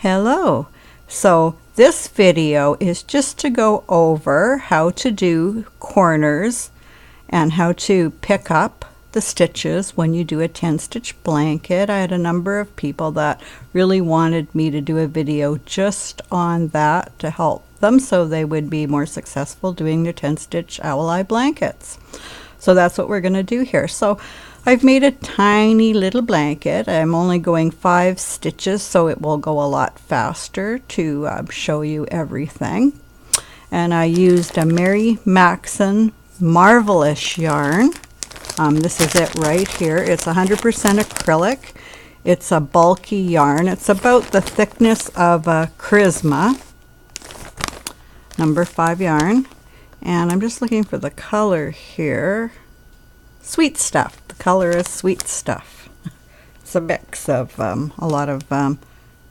Hello. So this video is just to go over how to do corners and how to pick up the stitches when you do a 10-stitch blanket. I had a number of people that really wanted me to do a video just on that to help them so they would be more successful doing their 10-stitch owl eye blankets. So that's what we're going to do here. So I've made a tiny little blanket. I'm only going 5 stitches, so it will go a lot faster to show you everything. And I used a Mary Maxon Marvelous yarn. This is it right here. It's 100% acrylic. It's a bulky yarn. It's about the thickness of a Charisma, number 5 yarn. And I'm just looking for the color here. Sweet Stuff. The color is Sweet Stuff. It's a mix of a lot of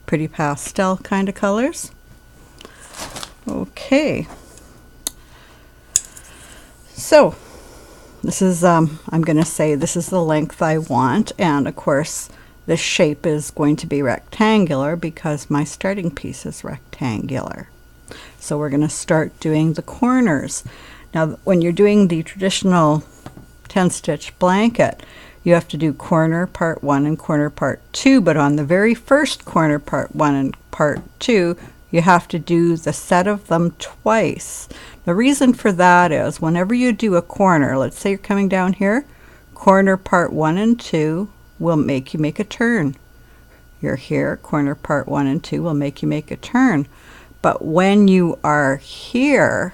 pretty pastel kind of colors. Okay. So this is, I'm going to say this is the length I want. And of course, the shape is going to be rectangular because my starting piece is rectangular. So we're going to start doing the corners. Now, when you're doing the traditional 10-stitch blanket, you have to do corner part 1 and corner part 2, but on the very first corner part 1 and part 2, you have to do the set of them twice. The reason for that is whenever you do a corner, let's say you're coming down here, corner part 1 and 2 will make you make a turn. You're here, corner part 1 and 2 will make you make a turn. But when you are here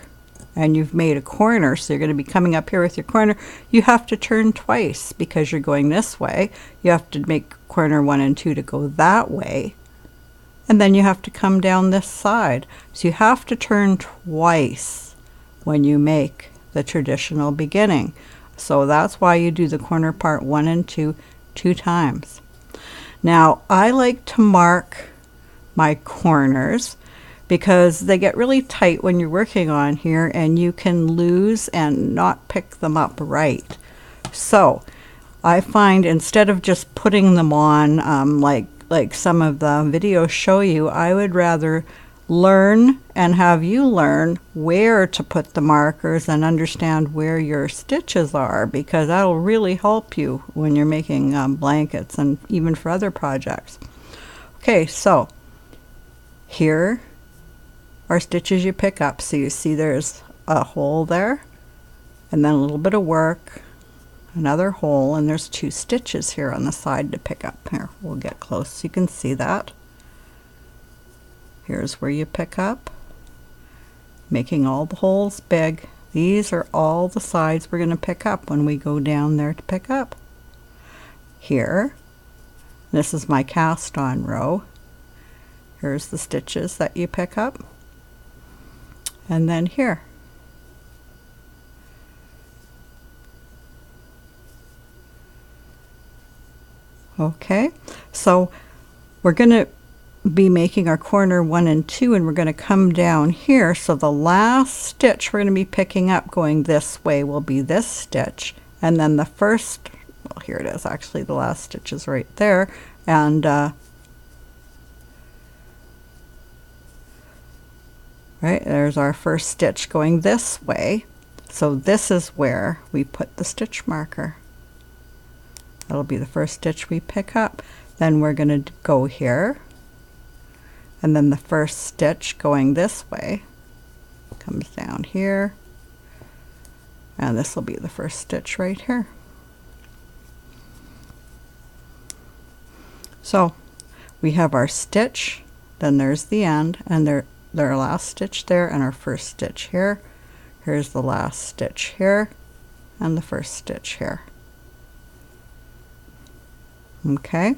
and you've made a corner, so you're going to be coming up here with your corner, you have to turn twice because you're going this way. You have to make corner 1 and 2 to go that way. And then you have to come down this side. So you have to turn twice when you make the traditional beginning. So that's why you do the corner part 1 and 2 2 times. Now, I like to mark my corners because they get really tight when you're working on here and you can lose and not pick them up right. So I find instead of just putting them on like some of the videos show you, I would rather learn and have you learn where to put the markers and understand where your stitches are, because that'll really help you when you're making blankets and even for other projects. Okay, so here are stitches you pick up. So you see there's a hole there and then a little bit of work, another hole, and there's 2 stitches here on the side to pick up. Here, we'll get close so you can see that. Here's where you pick up, making all the holes big. These are all the sides we're going to pick up when we go down there to pick up. Here, this is my cast on row. Here's the stitches that you pick up. And then here. Okay, so we're going to be making our corner 1 and 2, and we're going to come down here. So the last stitch we're going to be picking up going this way will be this stitch, and then the first, well, here it is, actually the last stitch is right there, and right, there's our first stitch going this way. So this is where we put the stitch marker. That'll be the first stitch we pick up. Then we're going to go here, and then the first stitch going this way comes down here, and this will be the first stitch right here. So we have our stitch, then there's the end, and their last stitch there, and our first stitch here. Here's the last stitch here, and the first stitch here. Okay,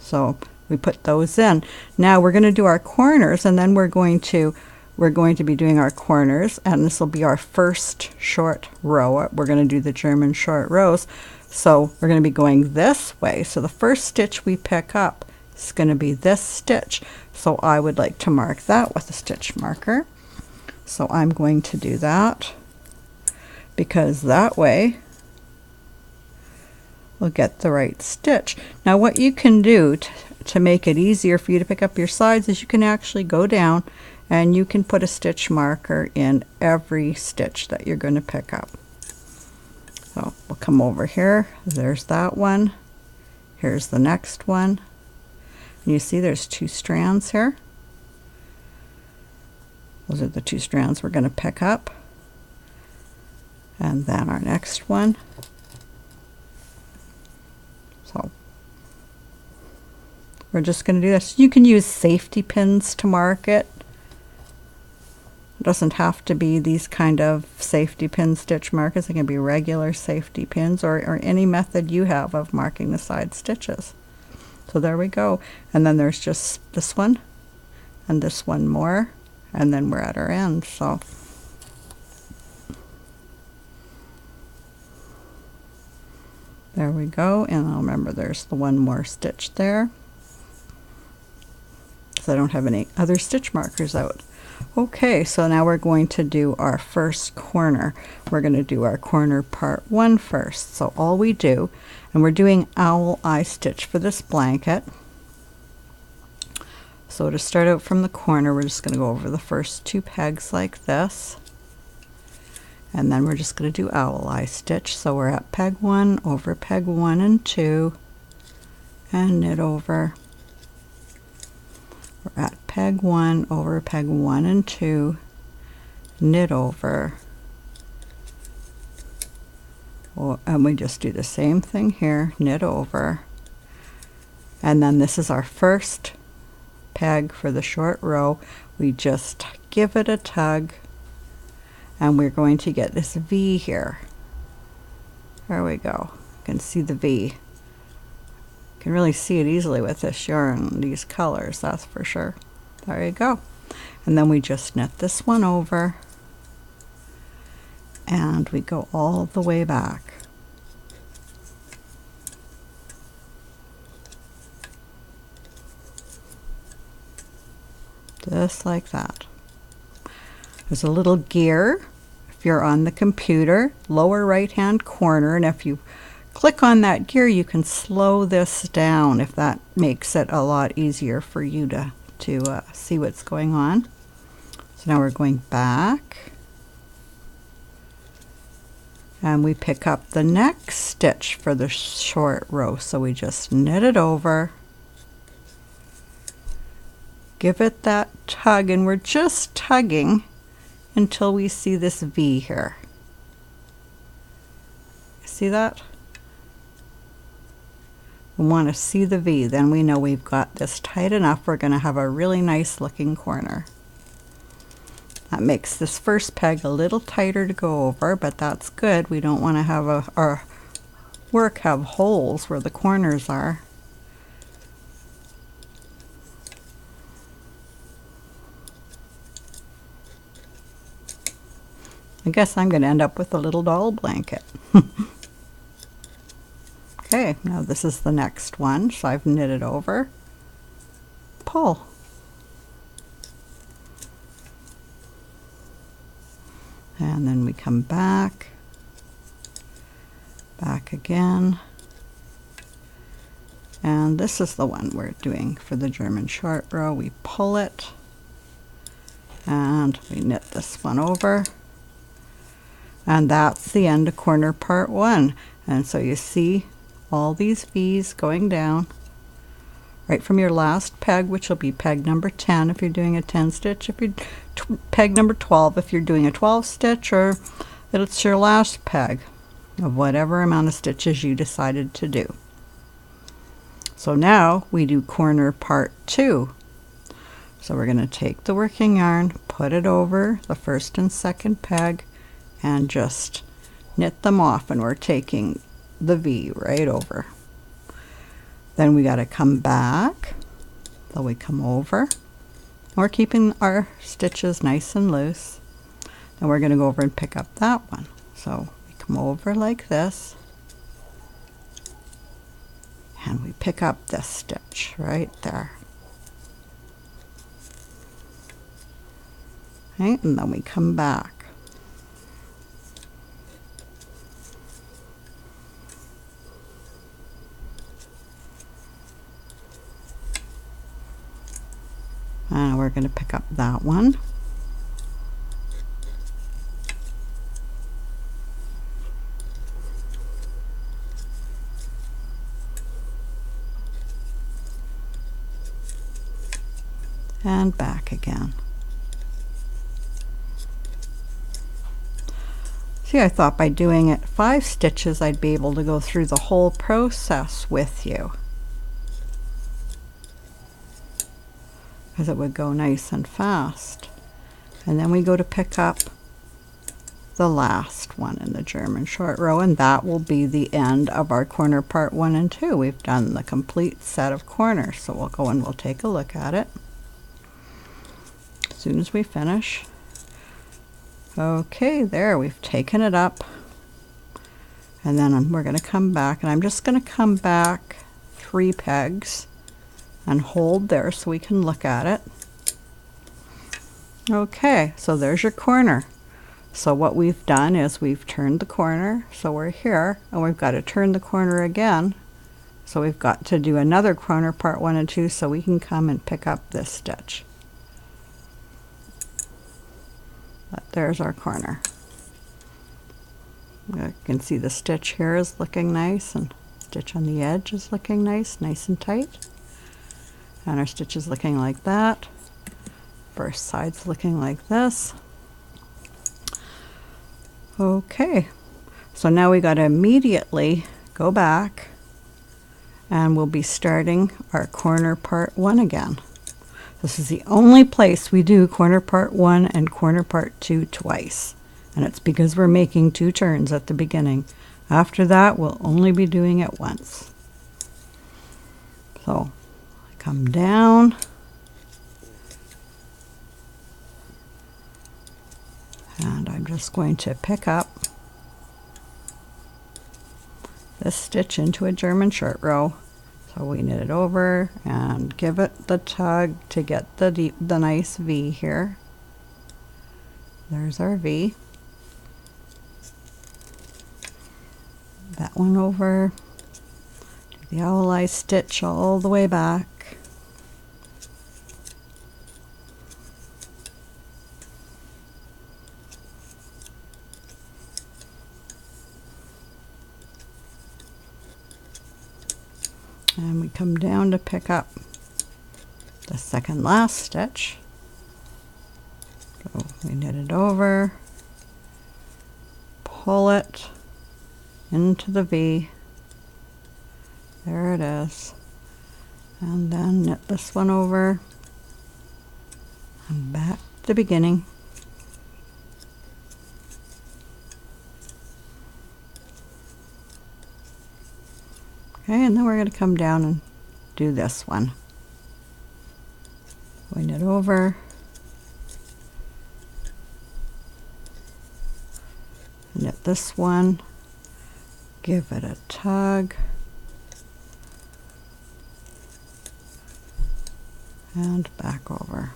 so we put those in. Now we're going to do our corners, and then we're going to be doing our corners, and this will be our first short row. We're going to do the German short rows. So we're going to be going this way. So the first stitch we pick up is going to be this stitch. So I would like to mark that with a stitch marker. So I'm going to do that because that way we'll get the right stitch. Now what you can do to make it easier for you to pick up your sides is you can actually go down and you can put a stitch marker in every stitch that you're going to pick up. So we'll come over here. There's that one. Here's the next one. And you see there's 2 strands here. Those are the 2 strands we're going to pick up. And then our next one. So we're just going to do this. You can use safety pins to mark it. It doesn't have to be these kind of safety pin stitch markers. It can be regular safety pins or any method you have of marking the side stitches. So there we go. And then there's just this one and this one more, and then we're at our end. So there we go. And I'll remember there's the one more stitch there, because I don't have any other stitch markers out. Okay, so now we're going to do our first corner. We're going to do our corner part 1 first. So all we do, and we're doing owl eye stitch for this blanket. So to start out from the corner, we're just going to go over the first 2 pegs like this. And then we're just going to do owl eye stitch. So we're at peg 1 over peg 1 and 2 and knit over. We're at peg 1 over peg 1 and 2, knit over. And we just do the same thing here, knit over. And then this is our first peg for the short row. We just give it a tug, and we're going to get this V here. There we go. You can see the V. You can really see it easily with this yarn, these colors, that's for sure. There you go. And then we just knit this one over, and we go all the way back. Just like that. There's a little gear if you're on the computer, lower right hand corner, and if you click on that gear you can slow this down if that makes it a lot easier for you to see what's going on. So now we're going back, and we pick up the next stitch for the short row. So we just knit it over, give it that tug, and we're just tugging until we see this V here. See that? We want to see the V, then we know we've got this tight enough. We're going to have a really nice looking corner. That makes this first peg a little tighter to go over, but that's good. We don't want to have our work have holes where the corners are. I guess I'm going to end up with a little doll blanket. Okay, now this is the next one, so I've knitted over, pull. And then we come back, back again. And this is the one we're doing for the German short row. We pull it, and we knit this one over. And that's the end of corner part 1. And so you see all these V's going down right from your last peg, which will be peg number 10 if you're doing a 10 stitch, if you're peg number 12 if you're doing a 12 stitch, or it's your last peg of whatever amount of stitches you decided to do. So now we do corner part 2. So we're going to take the working yarn, put it over the first and second peg, and just knit them off, and we're taking the V right over. Then we got to come back, so we come over. We're keeping our stitches nice and loose, and we're going to go over and pick up that one. So we come over like this, and we pick up this stitch right there. Okay, and then we come back. And we're going to pick up that one. And back again. See, I thought by doing it 5 stitches I'd be able to go through the whole process with you, because it would go nice and fast. And then we go to pick up the last one in the German short row, and that will be the end of our corner part 1 and 2. We've done the complete set of corners, so we'll go and we'll take a look at it as soon as we finish. Okay, there, we've taken it up, and then we're going to come back, and I'm just going to come back 3 pegs and hold there so we can look at it. Okay, so there's your corner. So what we've done is we've turned the corner, so we're here, and we've got to turn the corner again. So we've got to do another corner part 1 and 2 so we can come and pick up this stitch. But there's our corner. You can see the stitch here is looking nice, and stitch on the edge is looking nice and tight. And our stitch is looking like that. First side's looking like this. Okay, so now we got to immediately go back, and we'll be starting our corner part 1 again. This is the only place we do corner part 1 and corner part 2 twice, and it's because we're making 2 turns at the beginning. After that, we'll only be doing it once. So I come down, and I'm just going to pick up this stitch into a German short row. So we knit it over and give it the tug to get the nice V here. There's our V. That one over, do the owl eye stitch all the way back. And we come down to pick up the second last stitch. So we knit it over, pull it into the V. There it is. And then knit this one over and back to the beginning. Okay, and then we're going to come down and do this one. We knit over, knit this one, give it a tug, and back over.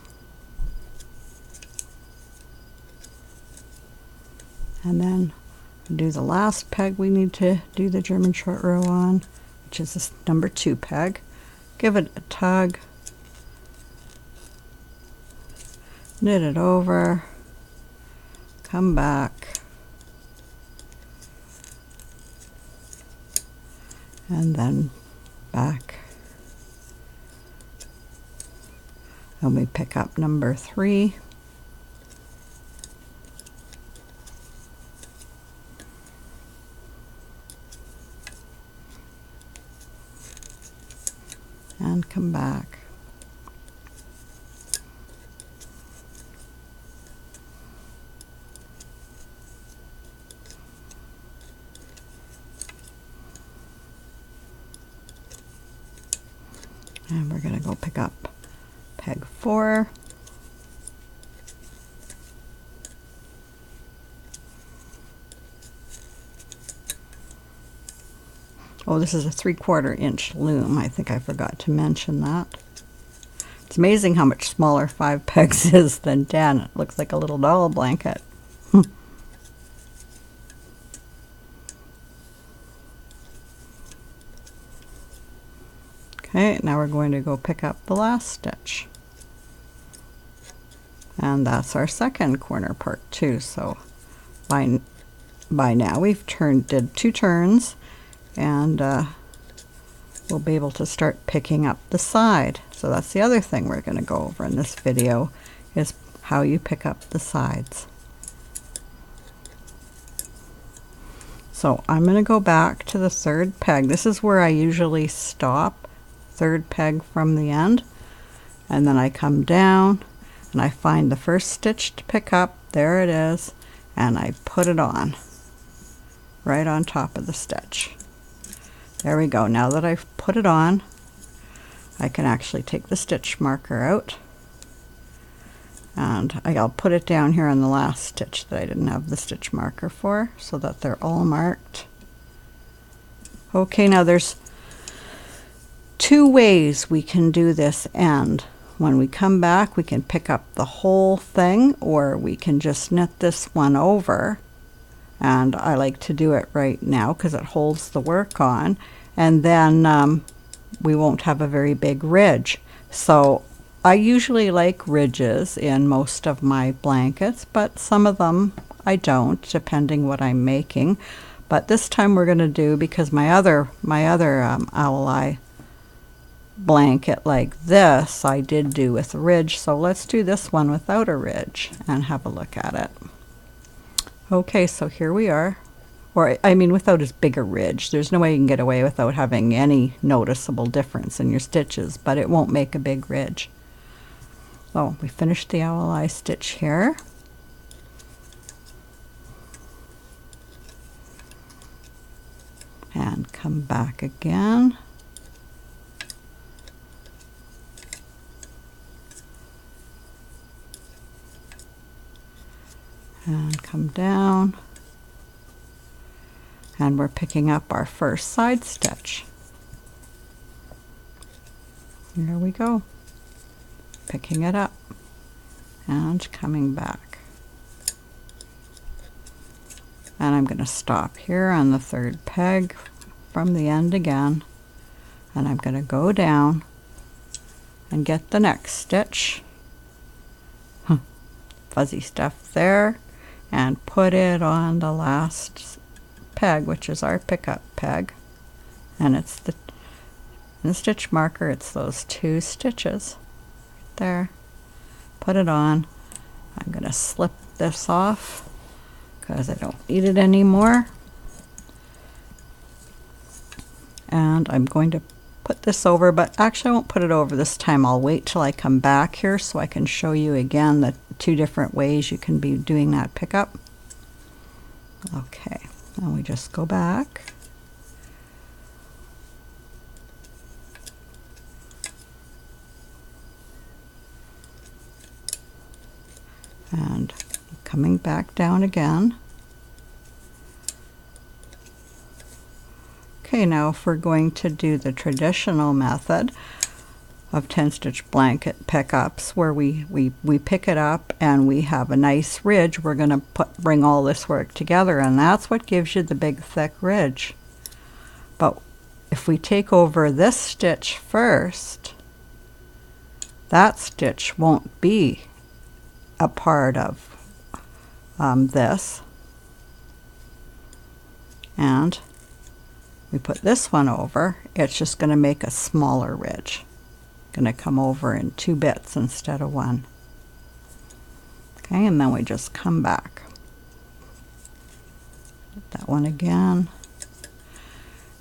And then do the last peg we need to do the German short row on, which is this number 2 peg. Give it a tug, knit it over, come back, and then back. And we pick up number 3. And come back. And we're going to go pick up peg 4. Oh, this is a 3/4 inch loom. I think I forgot to mention that. It's amazing how much smaller 5 pegs is than 10. It looks like a little doll blanket. Okay, now we're going to go pick up the last stitch. And that's our second corner part too. So by now we've did 2 turns, and we'll be able to start picking up the side. So that's the other thing we're going to go over in this video, is how you pick up the sides. So I'm going to go back to the 3rd peg. This is where I usually stop, 3rd peg from the end, and then I come down and I find the first stitch to pick up. There it is, and I put it on right on top of the stitch. There we go. Now that I've put it on, I can actually take the stitch marker out, and I'll put it down here on the last stitch that I didn't have the stitch marker for, so that they're all marked. Okay, now there's 2 ways we can do this end. When we come back, we can pick up the whole thing, or we can just knit this one over. And I like to do it right now because it holds the work on, and then we won't have a very big ridge. So I usually like ridges in most of my blankets, but some of them I don't, depending what I'm making. But this time we're going to do, because my other owl eye blanket like this I did do with a ridge, so let's do this one without a ridge and have a look at it. Okay, so here we are, or I mean without as big a ridge. There's no way you can get away without having any noticeable difference in your stitches, but it won't make a big ridge. So we finished the owl eye stitch here. And come back again. And come down, and we're picking up our first side stitch. Here we go, picking it up and coming back. And I'm going to stop here on the 3rd peg from the end again, and I'm going to go down and get the next stitch, fuzzy stuff there, and put it on the last peg, which is our pickup peg, and it's the stitch marker, it's those 2 stitches right there. Put it on. I'm going to slip this off because I don't need it anymore, and I'm going to put this over, but actually I won't put it over this time. I'll wait till I come back here so I can show you again the 2 different ways you can be doing that pickup. Okay, and we just go back. And coming back down again. Okay, now if we're going to do the traditional method of 10-stitch blanket pickups, where we pick it up and we have a nice ridge, we're going to bring all this work together, and that's what gives you the big thick ridge. But if we take over this stitch first, that stitch won't be a part of this, and we put this one over, it's just going to make a smaller ridge. Going to come over in 2 bits instead of 1. Okay, and then we just come back. That one again,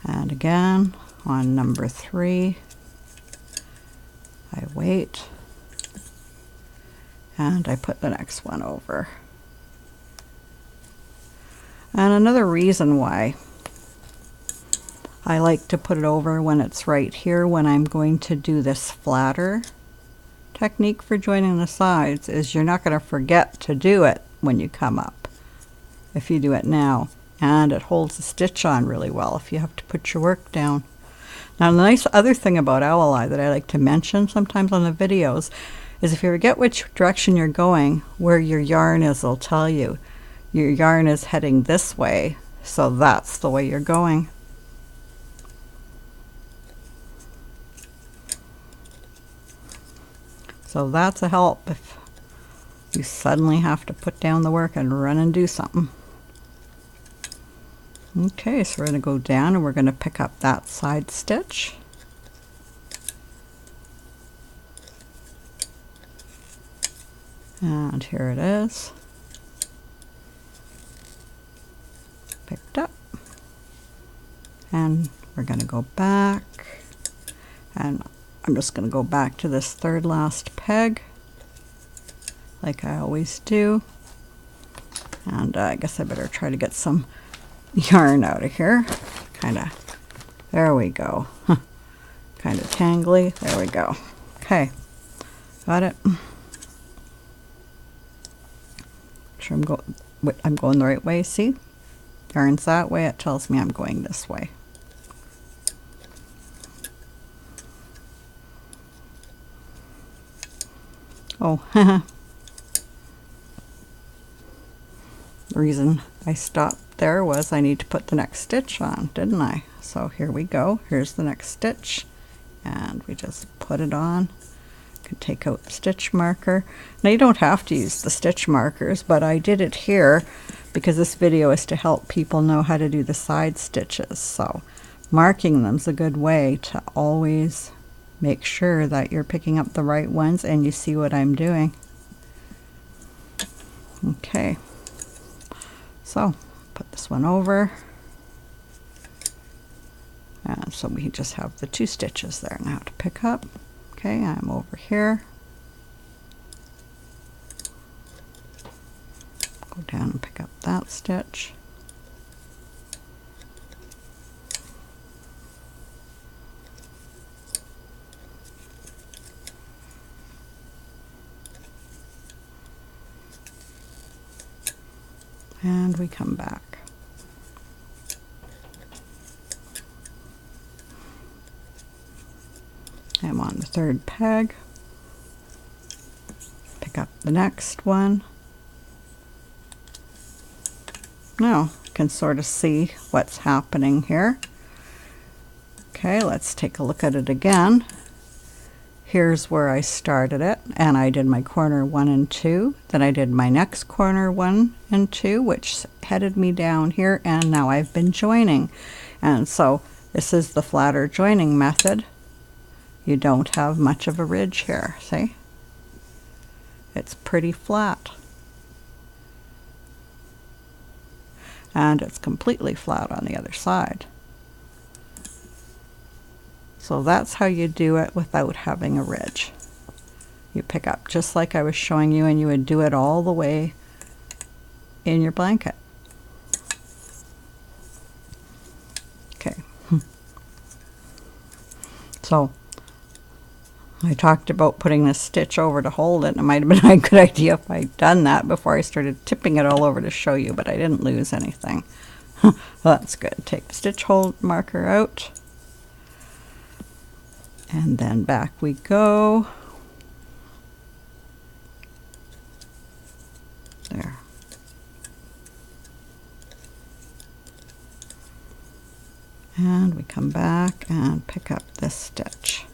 and again on number 3. I wait, and I put the next one over. And another reason why I like to put it over when it's right here, when I'm going to do this flatter technique for joining the sides, is you're not going to forget to do it when you come up if you do it now, and it holds the stitch on really well if you have to put your work down. Now the nice other thing about owl eye that I like to mention sometimes on the videos is if you forget which direction you're going, where your yarn is will tell you. Your yarn is heading this way, so that's the way you're going. So that's a help you suddenly have to put down the work and run and do something. Okay, so we're going to go down and we're going to pick up that side stitch. And here it is. Picked up. And we're going to go back. And I'm just going to go back to this third last peg, like I always do. And I guess I better try to get some yarn out of here. There we go. Kind of tangly. There we go. Okay, got it. Sure I'm going the right way. See, yarn's that way. It tells me I'm going this way. Oh, the reason I stopped there was I need to put the next stitch on, didn't I? So here we go. Here's the next stitch, and we just put it on. Could take out the stitch marker. Now you don't have to use the stitch markers, but I did it here because this video is to help people know how to do the side stitches. So marking them is a good way to always make sure that you're picking up the right ones and you see what I'm doing. Okay, so put this one over, and so we just have the 2 stitches there now to pick up. Okay, I'm over here. Go down and pick up that stitch. And we come back. I'm on the 3rd peg. Pick up the next one. Now you can sort of see what's happening here. Okay, let's take a look at it again. Here's where I started it, and I did my corner 1 and 2. Then I did my next corner 1 and 2, which headed me down here, and now I've been joining. And so this is the flatter joining method. You don't have much of a ridge here, see? It's pretty flat. And it's completely flat on the other side. So that's how you do it without having a ridge. You pick up just like I was showing you, and you would do it all the way in your blanket. Okay. So I talked about putting this stitch over to hold it, and it might have been a good idea if I'd done that before I started tipping it all over to show you, but I didn't lose anything. Well, that's good. Take the stitch hold marker out. And then back we go. There. And we come back and pick up this stitch.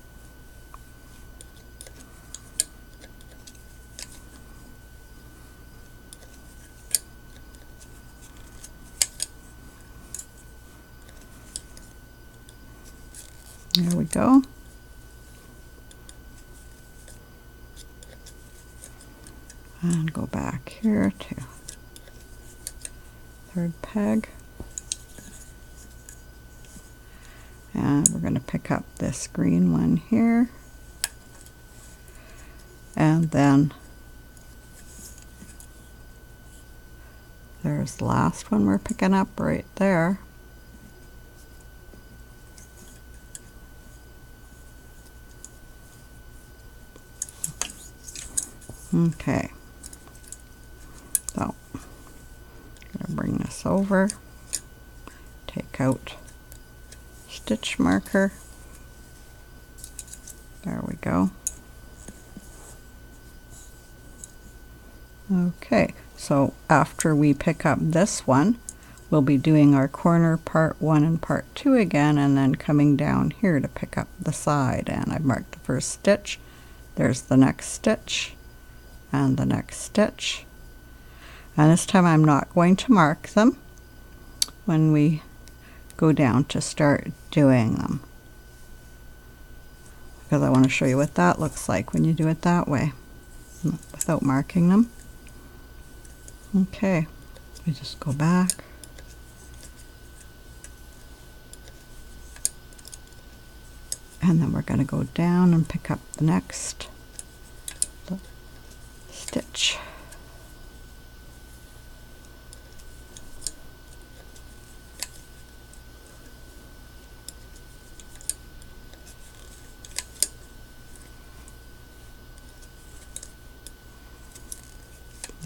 There we go. And go back here to 3rd peg. And we're going to pick up this green one here. And then there's the last one we're picking up right there. Okay. So, I'm going to bring this over, take out stitch marker. There we go. Okay, so after we pick up this one, we'll be doing our corner part 1 and part 2 again, and then coming down here to pick up the side. And I've marked the first stitch. There's the next stitch. and the next stitch. And this time I'm not going to mark them when we go down to start doing them, because I want to show you what that looks like when you do it that way without marking them. Okay, we just go back. And then we're going to go down and pick up the next stitch.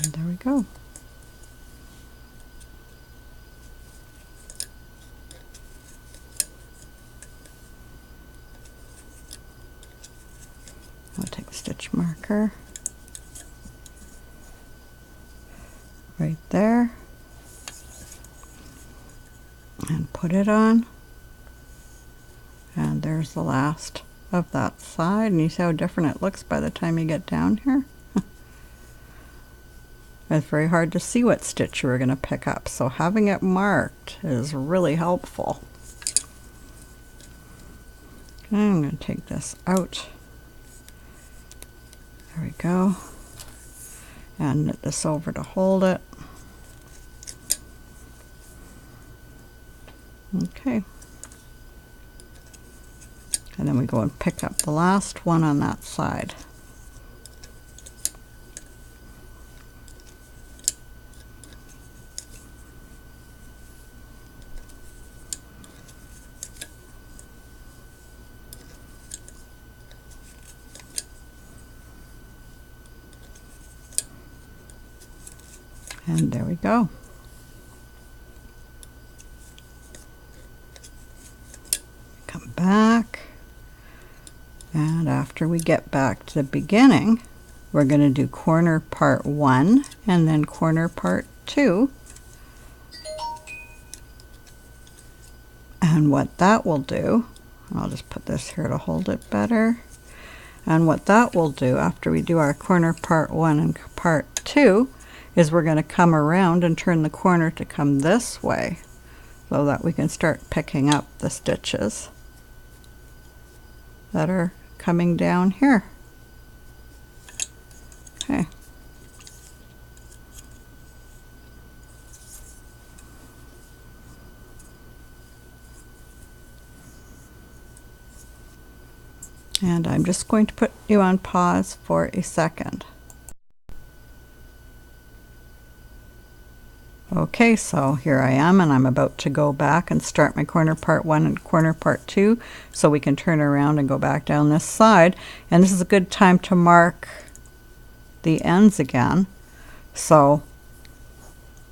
And there we go. I'll take the stitch marker right there and put it on, and there's the last of that side, and you see how different it looks by the time you get down here. It's very hard to see what stitch you're going to pick up, so having it marked is really helpful. Okay, I'm going to take this out. There we go. And knit this over to hold it. Okay. And then we go and pick up the last one on that side. And there we go. Come back, and after we get back to the beginning, we're going to do corner part 1 and then corner part 2. And what that will do, I'll just put this here to hold it better. And what that will do after we do our corner part 1 and part 2 is we're going to come around and turn the corner to come this way so that we can start picking up the stitches that are coming down here. Okay. And I'm just going to put you on pause for a second. Okay, so here I am, and I'm about to go back and start my corner part 1 and corner part 2 so we can turn around and go back down this side. And this is a good time to mark the ends again. So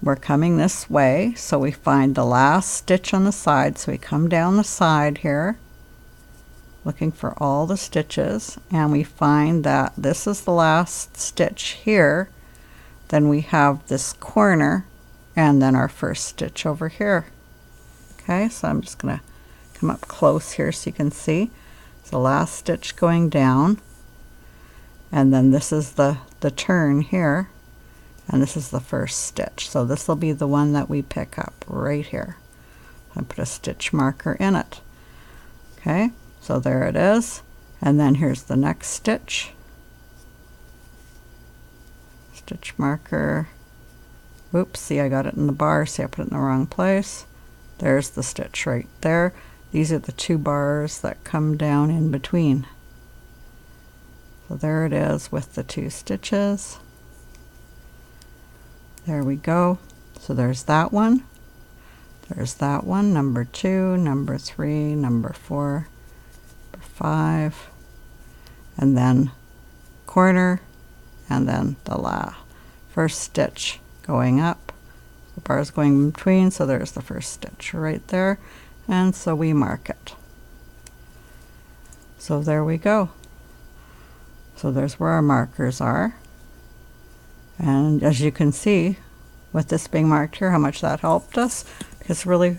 we're coming this way, so we find the last stitch on the side, so we come down the side here looking for all the stitches, and we find that this is the last stitch here. Then we have this corner and then our first stitch over here. Okay, so I'm just going to come up close here so you can see. It's the last stitch going down, and then this is the turn here, and this is the first stitch. So this will be the one that we pick up right here. I put a stitch marker in it. Okay, so there it is, and then here's the next stitch. Stitch marker. Oops, see, I got it in the bar. See, I put it in the wrong place. There's the stitch right there. These are the 2 bars that come down in between. So there it is with the 2 stitches. There we go. So there's that one. There's that one, number 2, number 3, number 4, number 5, and then corner, and then the first stitch going up, the bars going in between, so there's the first stitch right there, and so we mark it. So there we go. So there's where our markers are, and as you can see with this being marked here how much that helped us, because really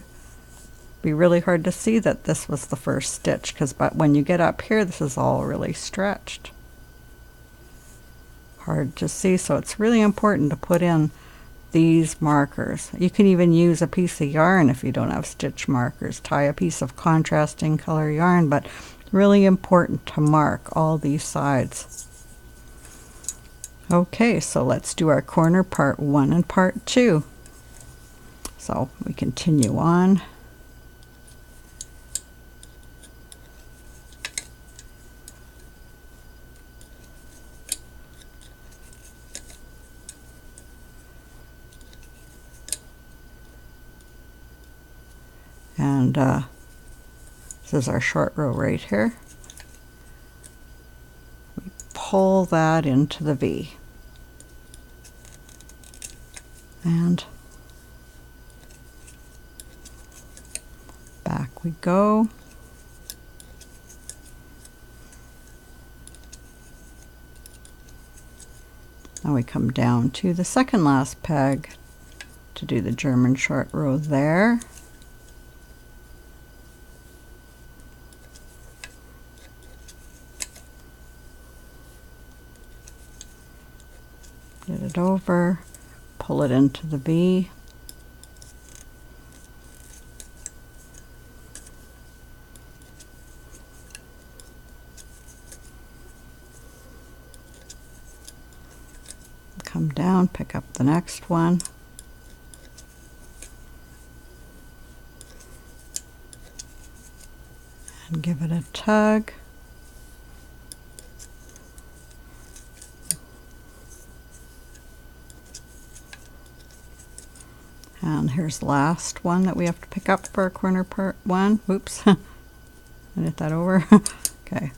be really hard to see that this was the first stitch, because when you get up here this is all really stretched. hard to see, so it's really important to put in these markers. You can even use a piece of yarn if you don't have stitch markers. Tie a piece of contrasting color yarn, but really important to mark all these sides. Okay, so let's do our corner part 1 and part 2. So we continue on. And this is our short row right here. We pull that into the V. And back we go. Now we come down to the second last peg to do the German short row there. Get it over, pull it into the V. Come down, pick up the next one. And give it a tug. And here's the last one that we have to pick up for our corner part 1. Oops, I did that over. Okay,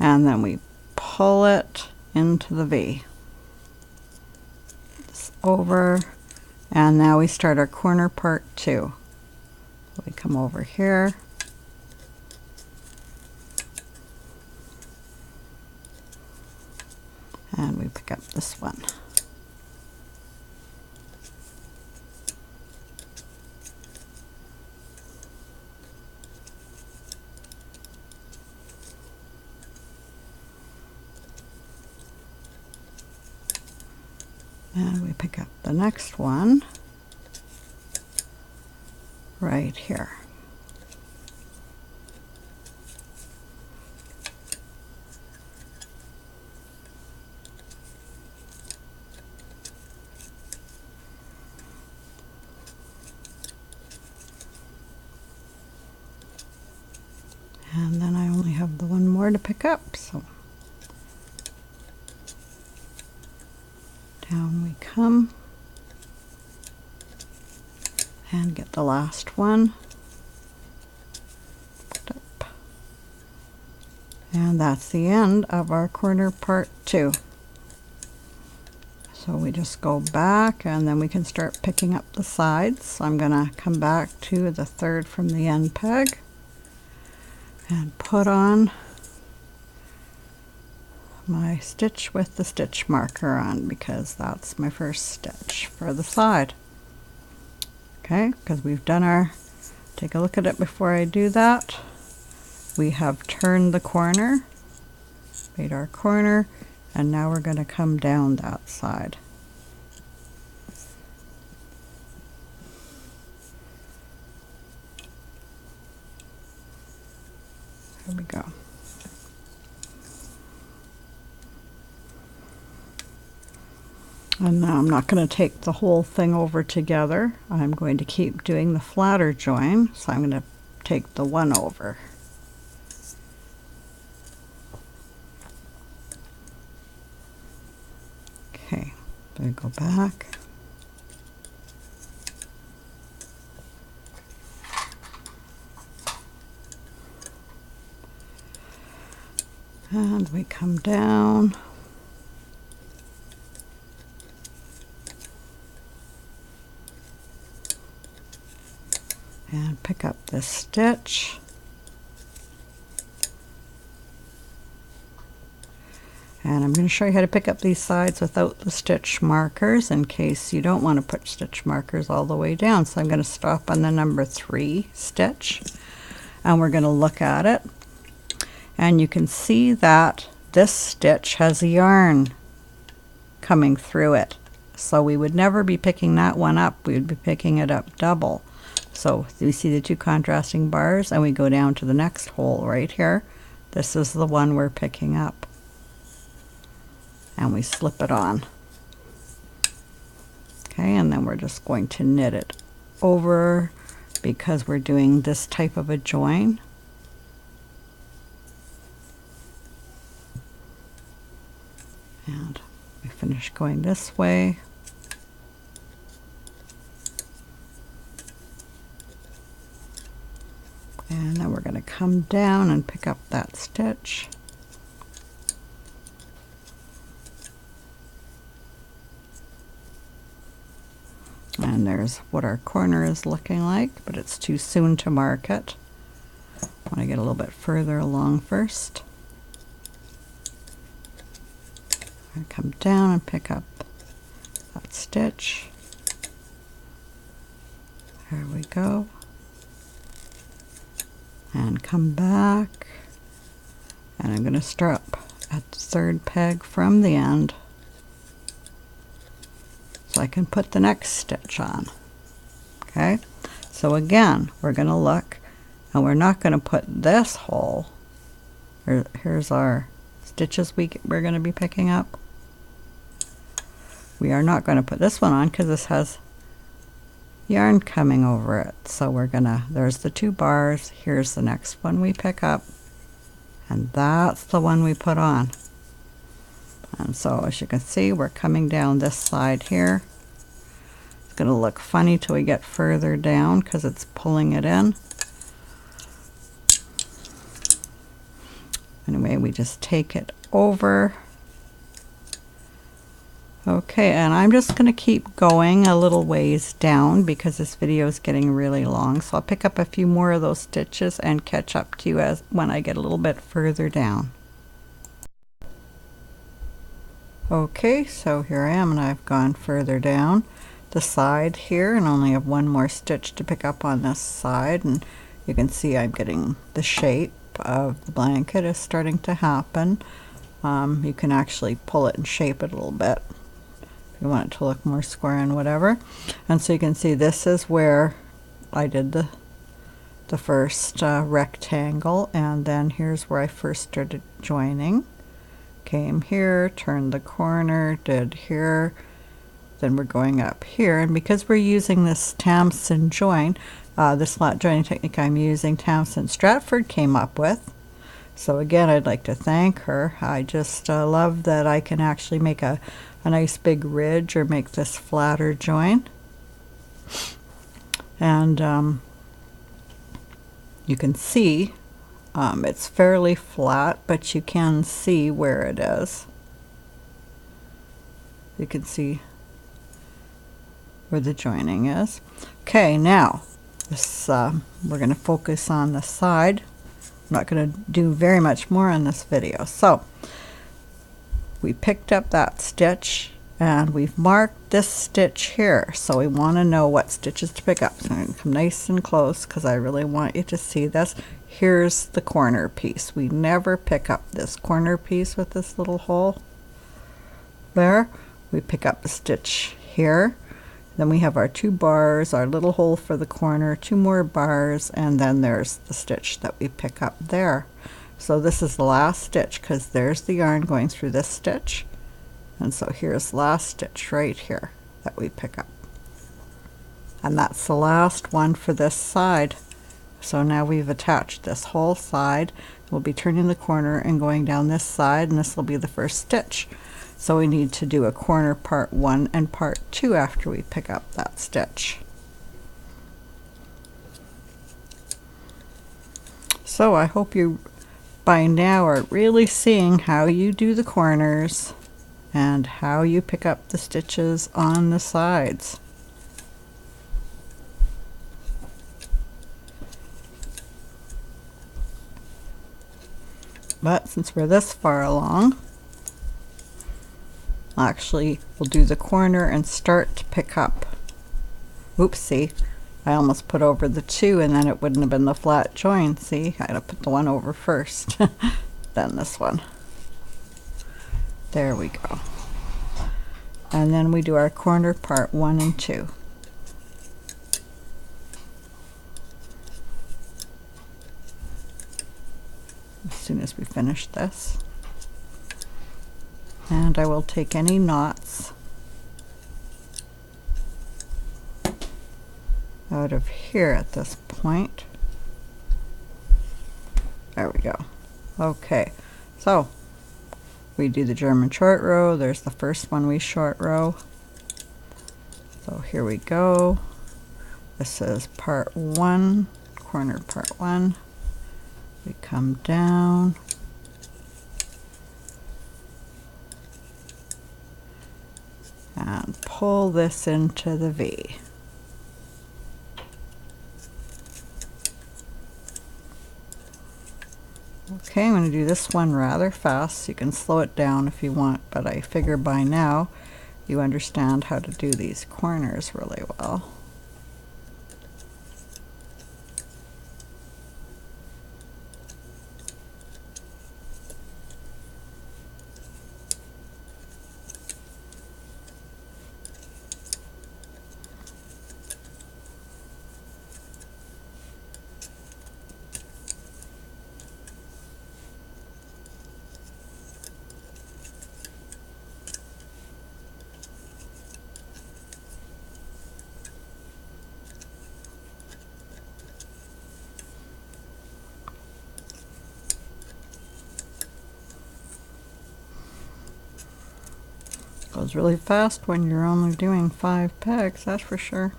and then we pull it into the V. This over, and now we start our corner part 2. So we come over here. And we pick up this one. And we pick up the next one right here. And then I only have the one more to pick up, so down we come and get the last one. Up. And that's the end of our corner part 2. So we just go back and then we can start picking up the sides. So I'm going to come back to the third from the end peg and put on my stitch with the stitch marker on, because that's my first stitch for the side. Okay, because we've done our, take a look at it before I do that. We have turned the corner, made our corner, and now we're going to come down that side. There we go. And now I'm not going to take the whole thing over together. I'm going to keep doing the flatter join, so I'm going to take the one over. Okay, then go back. And we come down. And pick up this stitch. And I'm going to show you how to pick up these sides without the stitch markers in case you don't want to put stitch markers all the way down. So I'm going to stop on the number 3 stitch and we're going to look at it. And you can see that this stitch has a yarn coming through it. So we would never be picking that one up, we would be picking it up double. So we see the two contrasting bars, and we go down to the next hole right here. This is the one we're picking up. And we slip it on. Okay, and then we're just going to knit it over because we're doing this type of a join. And we finish going this way. And then we're going to come down and pick up that stitch. And there's what our corner is looking like, but it's too soon to mark it. I want to get a little bit further along first. I come down and pick up that stitch. There we go. And come back. And I'm going to strap at the third peg from the end, so I can put the next stitch on. Okay, so again, we're going to look, and we're not going to put this hole. Here's our stitches we're going to be picking up. We are not going to put this one on because this has yarn coming over it. So we're gonna, there's the two bars, here's the next one we pick up, and that's the one we put on. And so as you can see, we're coming down this side here. It's going to look funny till we get further down because it's pulling it in. Anyway, we just take it over. Okay, and I'm just going to keep going a little ways down because this video is getting really long. So I'll pick up a few more of those stitches and catch up to you when I get a little bit further down. Okay, so here I am, and I've gone further down the side here and only have one more stitch to pick up on this side, and you can see I'm getting the shape of the blanket is starting to happen. You can actually pull it and shape it a little bit if you want it to look more square and whatever. And so you can see this is where I did the first rectangle, and then here's where I first started joining. Came here, turned the corner, did here, then we're going up here, and because we're using this Tamsin join, this flat joining technique I'm using, Tamsin Stratford came up with. So again, I'd like to thank her. I just love that I can actually make a nice big ridge or make this flatter join. And you can see it's fairly flat, but you can see where it is. You can see where the joining is. Okay, now this we're going to focus on the side. I'm not going to do very much more on this video. So we picked up that stitch and we've marked this stitch here, so we want to know what stitches to pick up. So I'm going to come nice and close because I really want you to see this. Here's the corner piece. We never pick up this corner piece with this little hole there. We pick up a stitch here, then we have our two bars, our little hole for the corner, two more bars, and then there's the stitch that we pick up there. So this is the last stitch because there's the yarn going through this stitch, and so here's the last stitch right here that we pick up, and that's the last one for this side. So now we've attached this whole side. We'll be turning the corner and going down this side, and this will be the first stitch. So we need to do a corner part 1 and part 2 after we pick up that stitch. So I hope you by now are really seeing how you do the corners and how you pick up the stitches on the sides. But since we're this far along, actually we'll do the corner and start to pick up. Oopsie, I almost put over the 2 and then it wouldn't have been the flat join. See, I had to put the one over first, then this one. There we go. and then we do our corner part 1 and 2. As soon as we finish this, and I will take any knots out of here at this point. There we go. Okay, so we do the German short row. There's the first one we short row. So here we go. This is part 1, corner part 1. We come down, and pull this into the V. Okay, I'm going to do this one rather fast. You can slow it down if you want, but I figure by now you understand how to do these corners really well. Goes really fast when you're only doing 5 pegs, that's for sure.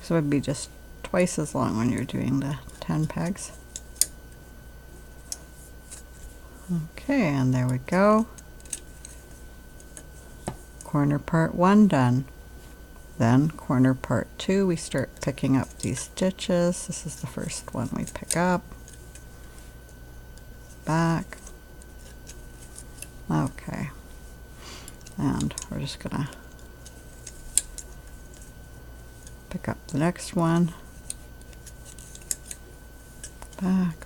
So it'd be just twice as long when you're doing the 10 pegs. Okay, and there we go. Corner part 1 done. Then corner part 2, we start picking up these stitches. This is the first one we pick up. Back. Okay. And we're just gonna pick up the next one, back,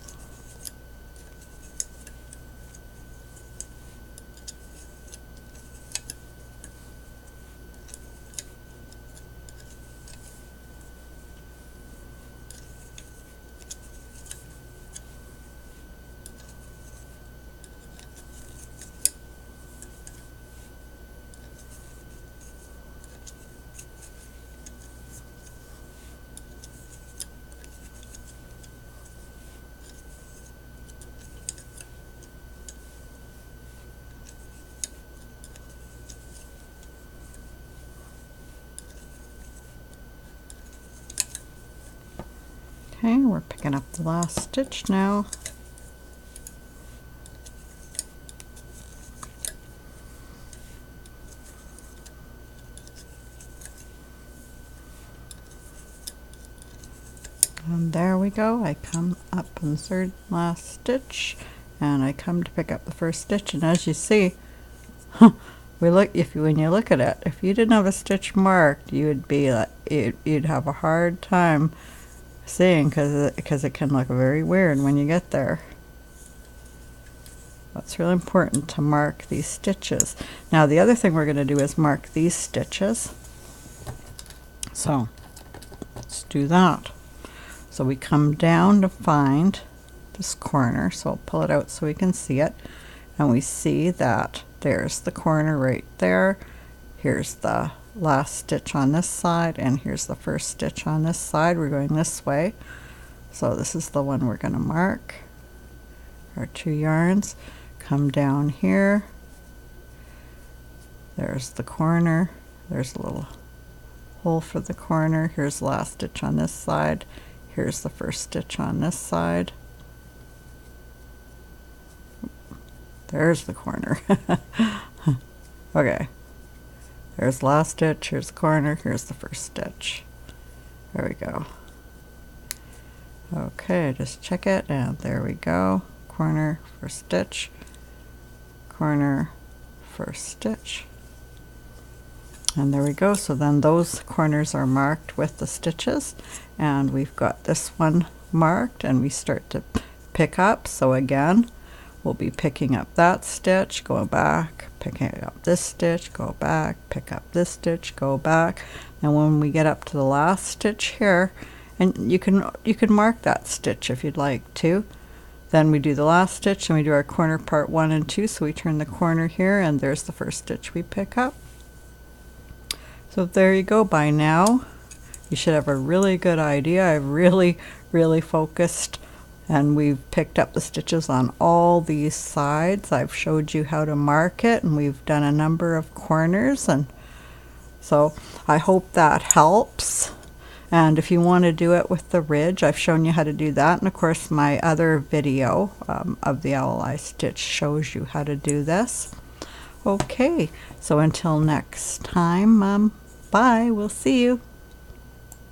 okay, we're picking up the last stitch now. And there we go. I come up in the third last stitch, and I come to pick up the first stitch, and as you see, when you look at it, if you didn't have a stitch marked, you would be like, you'd have a hard time seeing, because it can look very weird when you get there. It's really important to mark these stitches. Now the other thing we're going to do is mark these stitches. So let's do that. So we come down to find this corner, so I'll pull it out so we can see it, and we see that there's the corner right there. Here's the last stitch on this side, and here's the first stitch on this side. We're going this way, so this is the one we're going to mark. Our 2 yarns, come down here, there's the corner, there's a little hole for the corner, here's the last stitch on this side, here's the first stitch on this side, there's the corner. Okay, there's the last stitch, here's the corner, here's the first stitch. There we go. Okay, just check it, and there we go. Corner, first stitch, corner, first stitch, and there we go. So then those corners are marked with the stitches, and we've got this one marked, and we start to pick up. So again, we'll be picking up that stitch, going back, picking up this stitch, go back, pick up this stitch, go back. And when we get up to the last stitch here, and you can mark that stitch if you'd like to. Then we do the last stitch and we do our corner part 1 and 2. So we turn the corner here and there's the first stitch we pick up. So there you go. By now you should have a really good idea. I've really focused, and we've picked up the stitches on all these sides. I've showed you how to mark it, and we've done a number of corners, and so I hope that helps. And if you want to do it with the ridge, I've shown you how to do that. And of course, my other video of the LLI stitch shows you how to do this. Okay, so until next time, bye. We'll see you.